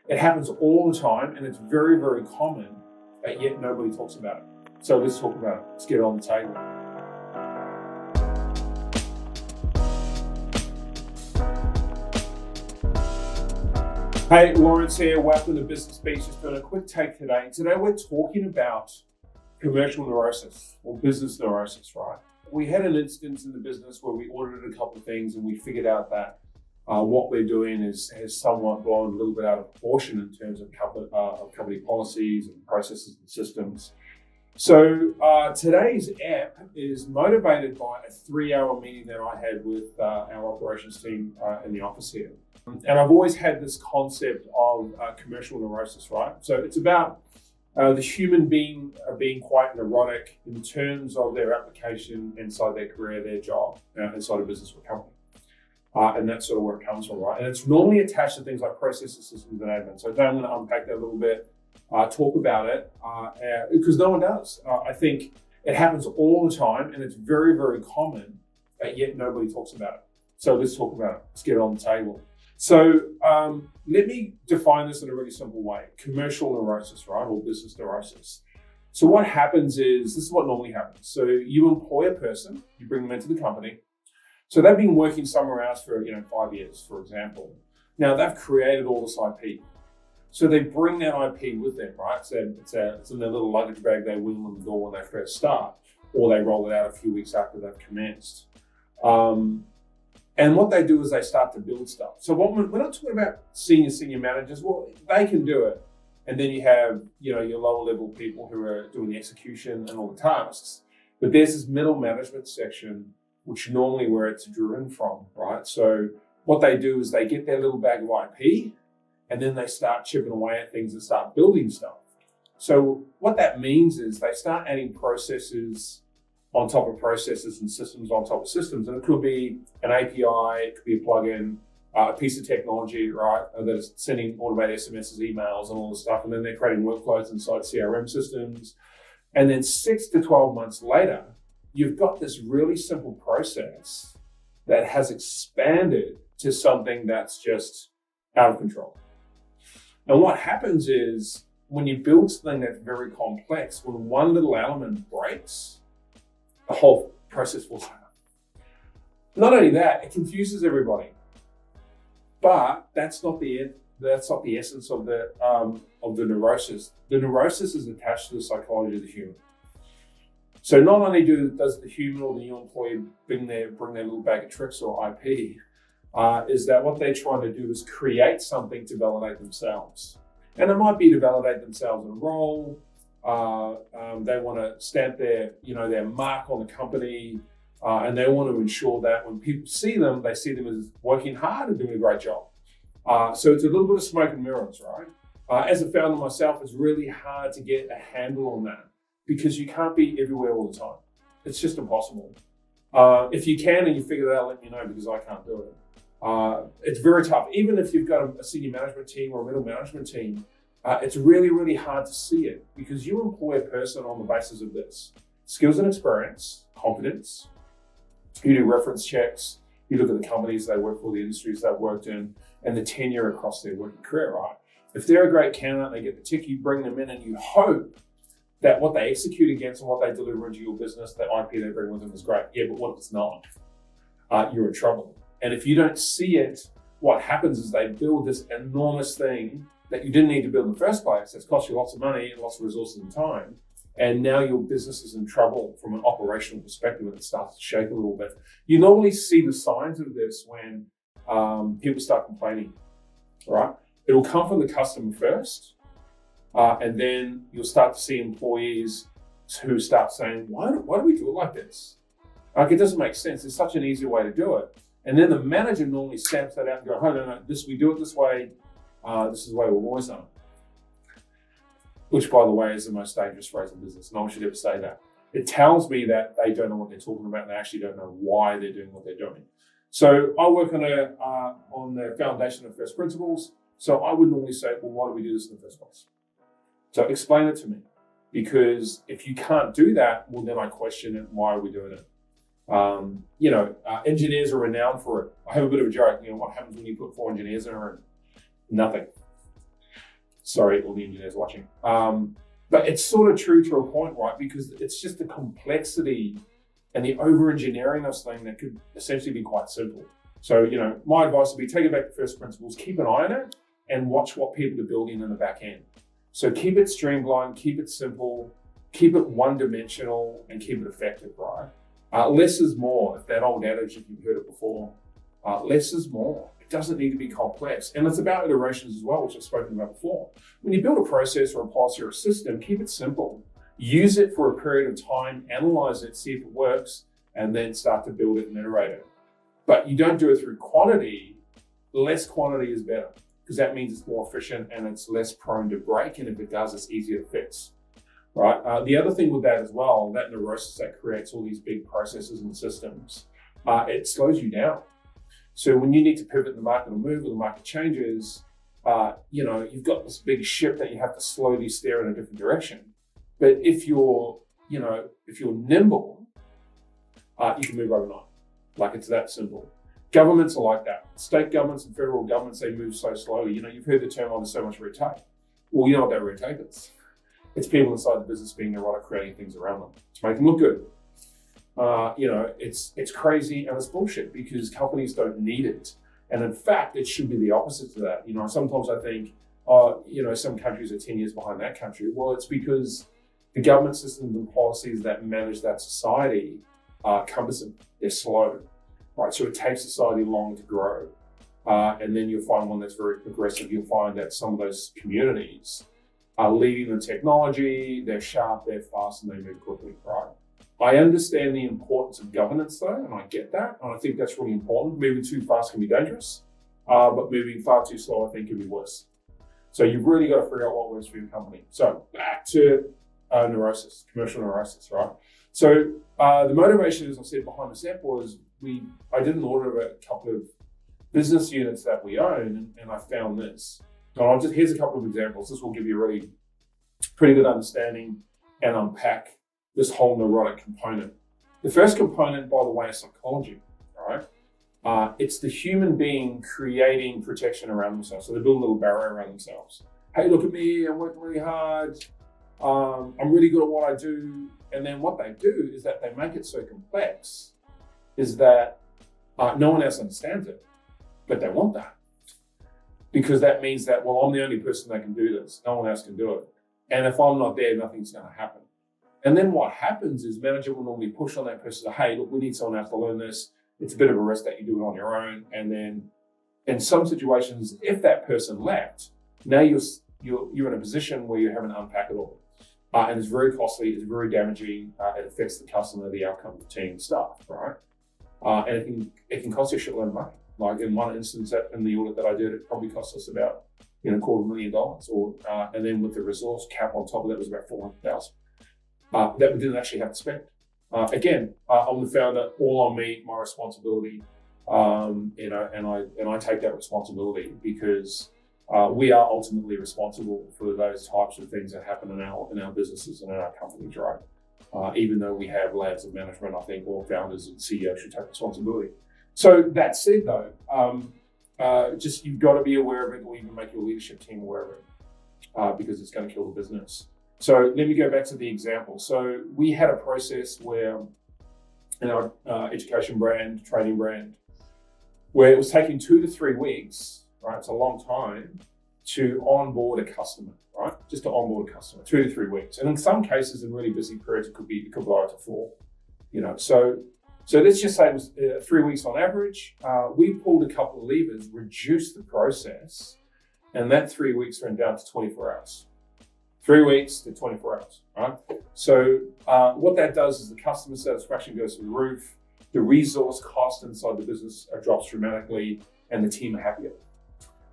It happens all the time and it's very, very common, but yet nobody talks about it. So let's talk about it. Let's get it on the table. Hey, Lawrence here. Welcome to Business Beats. Just doing a quick take today. Today we're talking about commercial neurosis or business neurosis, right? We had an instance in the business where we audited a couple of things and we figured out that what we're doing has somewhat blown a little bit out of proportion in terms of company policies and processes and systems. So today's app is motivated by a 3-hour meeting that I had with our operations team in the office here. And I've always had this concept of commercial neurosis, right? So it's about the human being being quite neurotic in terms of their application inside their career, their job, inside a business or company. And that's sort of where it comes from, right? And it's normally attached to things like processes, systems, and admin. So today I'm going to unpack that a little bit, talk about it, because no one does. I think it happens all the time and it's very, very common, but yet nobody talks about it. So let's talk about it. Let's get it on the table. So let me define this in a really simple way. Commercial neurosis, right, or business neurosis. So what happens is, this is what normally happens. So you employ a person, you bring them into the company. So they've been working somewhere else for 5 years, for example. Now they've created all this IP. So they bring that IP with them, right? So it's in their little luggage bag they wheel in the door when they first start, or they roll it out a few weeks after they've commenced. And what they do is they start to build stuff. So we're not talking about senior managers. Well, they can do it. And then you have, your lower level people who are doing the execution and all the tasks. But there's this middle management section, which normally where it's driven from, right? So what they do is they get their little bag of IP and then they start chipping away at things and start building stuff. So what that means is they start adding processes on top of processes and systems on top of systems. And it could be an API, it could be a plugin, a piece of technology, right? That's sending automated SMSs, emails and all this stuff. And then they're creating workflows inside CRM systems. And then 6 to 12 months later, you've got this really simple process that has expanded to something that's just out of control. And what happens is when you build something that's very complex, when one little element breaks, the whole process falls down. Not only that, it confuses everybody. But that's not the essence of the neurosis. The neurosis is attached to the psychology of the human. So not only does the human or the new employee bring their little bag of tricks or IP, is that what they're trying to do is create something to validate themselves. And it might be to validate themselves in a role. They want to stamp their mark on the company, and they want to ensure that when people see them, they see them as working hard and doing a great job. So it's a little bit of smoke and mirrors, right? As a founder myself, it's really hard to get a handle on that because you can't be everywhere all the time. It's just impossible. If you can and you figure it out, let me know because I can't do it. It's very tough. Even if you've got a senior management team or a middle management team, it's really, really hard to see it because you employ a person on the basis of this: skills and experience, competence. You do reference checks. You look at the companies they work for, the industries they've worked in, and the tenure across their working career, right? If they're a great candidate, they get the tick, you bring them in and you hope that what they execute against and what they deliver into your business, the IP they bring with them is great. Yeah, but what if it's not? You're in trouble. And if you don't see it, what happens is they build this enormous thing that you didn't need to build in the first place. It's cost you lots of money and lots of resources and time. And now your business is in trouble from an operational perspective and it starts to shake a little bit. You normally see the signs of this when people start complaining, right? It'll come from the customer first. And then you'll start to see employees who start saying, why do we do it like this? Like, it doesn't make sense. It's such an easy way to do it. And then the manager normally stamps that out and go, oh, no, we do it this way. This is the way we've always done it. Which, by the way, is the most dangerous phrase in business. No one should ever say that. It tells me that they don't know what they're talking about and they actually don't know why they're doing what they're doing. So I work on the foundation of first principles. So I would normally say, well, why do we do this in the first place? So explain it to me. Because if you can't do that, well, then I question it. Why are we doing it? Engineers are renowned for it. I have a bit of a joke. What happens when you put 4 engineers in a room? Nothing. Sorry, all the engineers watching. But it's sort of true to a point, right? Because it's just the complexity and the over-engineering of something that could essentially be quite simple. So, my advice would be take it back to first principles, keep an eye on it, and watch what people are building in the back end. So keep it streamlined, keep it simple, keep it one-dimensional, and keep it effective, right? Less is more, if that old adage, if you've heard it before. Less is more. It doesn't need to be complex. And it's about iterations as well, which I've spoken about before. When you build a process or a policy or a system, keep it simple. Use it for a period of time, analyze it, see if it works, and then start to build it and iterate it. But you don't do it through quantity. Less quantity is better, because that means it's more efficient and it's less prone to break. And if it does, it's easier to fix, right? The other thing with that as well, that neurosis that creates all these big processes and systems, it slows you down. So when you need to pivot, the market will move or the market changes, you've got this big ship that you have to slowly steer in a different direction. But if you're nimble, you can move overnight. Like, it's that simple. Governments are like that. State governments and federal governments, they move so slowly. You've heard the term, there's so much red tape. Well, you know what that red tape is? It's people inside the business being neurotic, creating things around them to make them look good. It's crazy and it's bullshit, because companies don't need it. And in fact, it should be the opposite to that. Sometimes I think, some countries are 10 years behind that country. Well, it's because the government systems and policies that manage that society are cumbersome. They're slow, right? So it takes society long to grow. And then you'll find one that's very progressive. You'll find that some of those communities are leading the technology, they're sharp, they're fast, and they move quickly, right? I understand the importance of governance though, and I get that. And I think that's really important. Moving too fast can be dangerous, but moving far too slow, I think, can be worse. So you've really got to figure out what works for your company. So back to neurosis, commercial neurosis, right? So the motivation, as I said, behind this app was I did an audit of a couple of business units that we own, and I found this. And here's a couple of examples. This will give you a really pretty good understanding and unpack this whole neurotic component. The first component, by the way, is psychology, right? It's the human being creating protection around themselves. So they build a little barrier around themselves. Hey, look at me, I'm working really hard. I'm really good at what I do. And then what they do is that they make it so complex is that no one else understands it, but they want that. Because that means that, well, I'm the only person that can do this. No one else can do it. And if I'm not there, nothing's going to happen. And then what happens is manager will normally push on that person, hey, look, we need someone else to learn this. It's a bit of a risk that you do it on your own. And then in some situations, if that person left, now you're in a position where you haven't unpacked it all. And it's very costly, it's very damaging, it affects the customer, the outcome, the team, staff, right? And it can cost you a shitload of money. Like in one instance, in the audit that I did, it probably cost us about $250,000, or and then with the resource cap on top of that was about $400,000 that we didn't actually have to spend. Again, I'm the founder, all on me, my responsibility, and I take that responsibility because we are ultimately responsible for those types of things that happen in our businesses and in our companies, right? Even though we have layers of management, I think all founders and CEOs should take responsibility. So that said, though, just you've got to be aware of it, or even make your leadership team aware of it, because it's going to kill the business. So let me go back to the example. So we had a process where in our education brand, training brand, where it was taking 2 to 3 weeks, right? It's a long time to onboard a customer, right? Just to onboard a customer, 2 to 3 weeks. And in some cases, in really busy periods, it could blow up to 4, So let's just say it was 3 weeks on average. We pulled a couple of levers, reduced the process, and that 3 weeks went down to 24 hours. 3 weeks to 24 hours, right? So what that does is the customer satisfaction goes through the roof, the resource cost inside the business drops dramatically, and the team are happier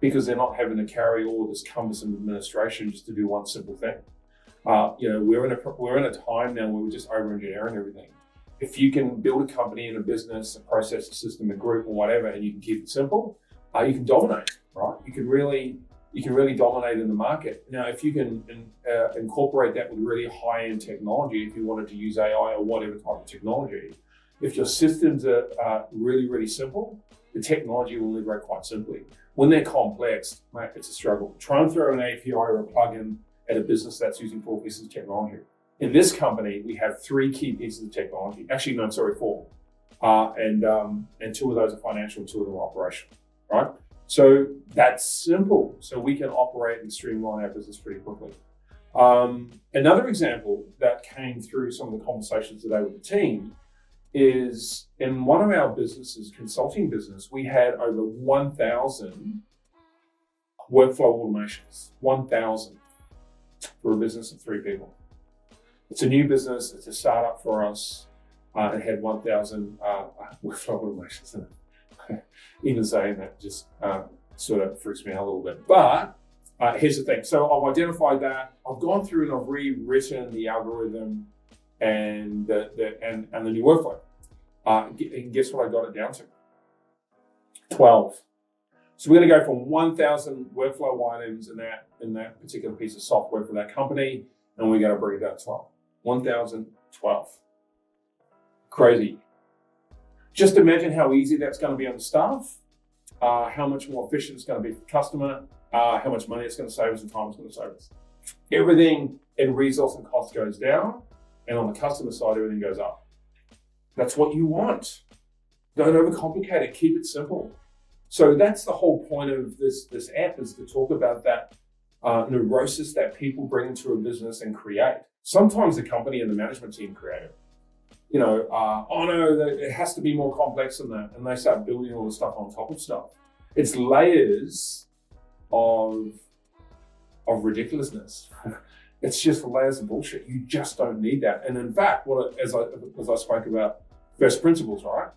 because they're not having to carry all this cumbersome administration just to do one simple thing. We're in a time now where we're just over-engineering everything. If you can build a company and a business, a process, a system, a group, or whatever, and you can keep it simple, you can dominate, right? You can really dominate in the market. Now, if you can incorporate that with really high-end technology, if you wanted to use AI or whatever type of technology, if your systems are really, really simple, the technology will integrate quite simply. When they're complex, mate, it's a struggle. Try and throw an API or a plugin at a business that's using 4 pieces of technology. In this company, we have 3 key pieces of technology. Actually, no, sorry, 4. And 2 of those are financial, 2 of them are operational, right? So that's simple. So we can operate and streamline our business pretty quickly. Another example that came through some of the conversations today with the team is in one of our businesses, consulting business, we had over 1,000 workflow automations, 1,000 for a business of 3 people. It's a new business, it's a startup for us. It had 1,000 workflow automations in it. Even saying that just sort of freaks me out a little bit. But here's the thing. So I've identified that. I've gone through and I've rewritten the algorithm and the new workflow. And guess what I got it down to? 12. So we're going to go from 1,000 workflow items in that particular piece of software for that company, and we're going to bring it down to 12. 1,012. Crazy. Just imagine how easy that's going to be on the staff, how much more efficient it's going to be for the customer, how much money it's going to save us and time it's going to save us. Everything in resource and cost goes down, and on the customer side, everything goes up. That's what you want. Don't overcomplicate it. Keep it simple. So that's the whole point of this app, is to talk about that neurosis that people bring into a business and create. Sometimes the company and the management team create it. Oh no, it has to be more complex than that. And they start building all the stuff on top of stuff. It's layers of ridiculousness. It's just layers of bullshit. You just don't need that. And in fact, as I spoke about first principles, right?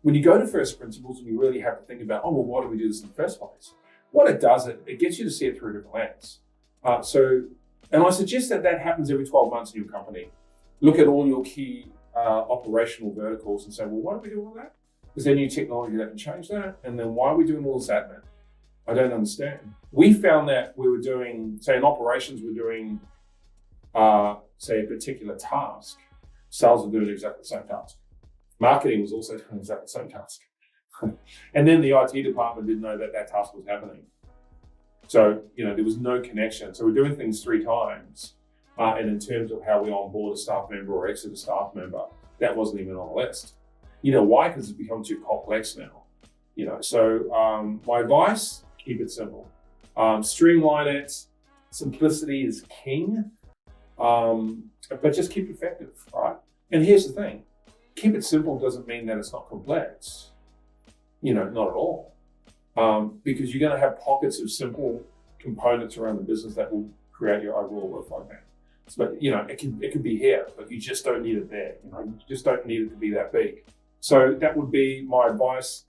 When you go to first principles and you really have to think about, why do we do this in the first place? What it does, it gets you to see it through a different lens. And I suggest that happens every 12 months in your company. Look at all your key operational verticals and say, why do we do all that? Is there new technology that can change that? And then why are we doing all this admin? I don't understand. We found that we were doing, say in operations, we're doing, say a particular task. Sales are doing exactly the same task. Marketing was also doing exactly the same task. And then the IT department didn't know that task was happening. So, there was no connection. So we're doing things 3 times. And in terms of how we onboard a staff member or exit a staff member, that wasn't even on the list. You know why? Because it's become too complex now. So my advice, keep it simple. Streamline it. Simplicity is king. But just keep it effective, right? And here's the thing. Keep it simple doesn't mean that it's not complex. Not at all. Because you're going to have pockets of simple components around the business that will create your overall workflow plan. But it can be here, but you just don't need it there. You just don't need it to be that big. So that would be my advice.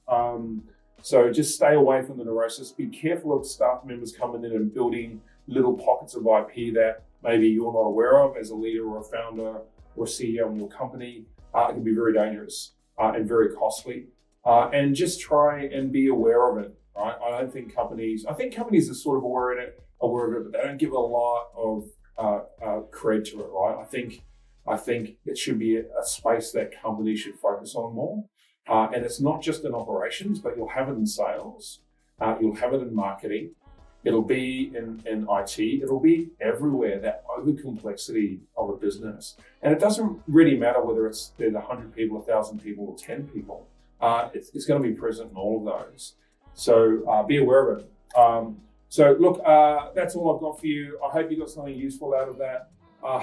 So just stay away from the neurosis. Be careful of staff members coming in and building little pockets of IP that maybe you're not aware of as a leader or a founder or a CEO in your company. It can be very dangerous and very costly. And just try and be aware of it. Right? I think companies are sort of aware of it, but they don't give a lot of credit to it. Right? I think it should be a space that companies should focus on more. And it's not just in operations, but you'll have it in sales, you'll have it in marketing, it'll be in IT, it'll be everywhere, that over complexity of a business. And it doesn't really matter whether there's 100 people, 1,000 people, or 10 people. It's going to be present in all of those. So be aware of it. So look, that's all I've got for you. I hope you got something useful out of that.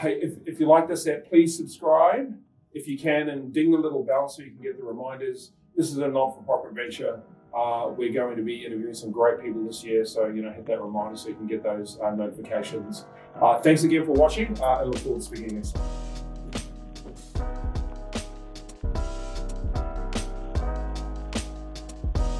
Hey, if you like this app, please subscribe if you can, and ding the little bell so you can get the reminders. This is a not-for-profit venture. We're going to be interviewing some great people this year, so hit that reminder so you can get those notifications. Thanks again for watching. I look forward to speaking next time.